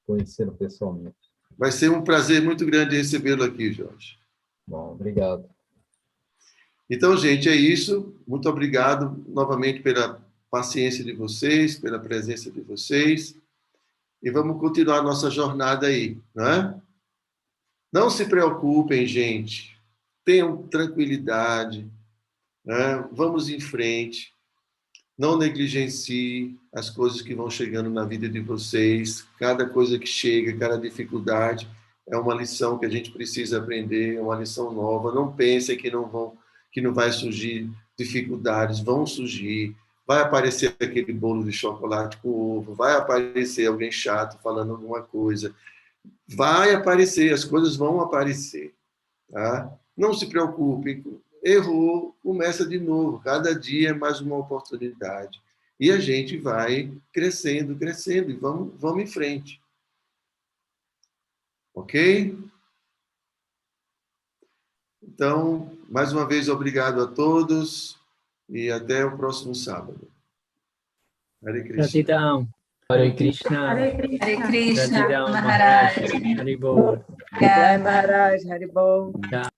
conhecê-lo pessoalmente. Vai ser um prazer muito grande recebê-lo aqui, Jorge. Bom, obrigado. Então, gente, é isso. Muito obrigado novamente pela paciência de vocês, pela presença de vocês. E vamos continuar a nossa jornada aí, não é? Não se preocupem, gente. Tenham tranquilidade, né? Vamos em frente. Não negligencie as coisas que vão chegando na vida de vocês. Cada coisa que chega, cada dificuldade é uma lição que a gente precisa aprender, é uma lição nova. Não pensem que não vai surgir dificuldades, vão surgir. Vai aparecer aquele bolo de chocolate com ovo, vai aparecer alguém chato falando alguma coisa. Vai aparecer, as coisas vão aparecer, tá? Não se preocupem. Errou, começa de novo. Cada dia é mais uma oportunidade. E a gente vai crescendo, crescendo, e vamos em frente. Ok? Então, mais uma vez, obrigado a todos e até o próximo sábado. Hare Krishna. Gratidão. Hare Krishna. Hare Krishna, Gratidão, Maharaj. Maharaj. Haribol. Jai Maharaj, Haribol. Tchau.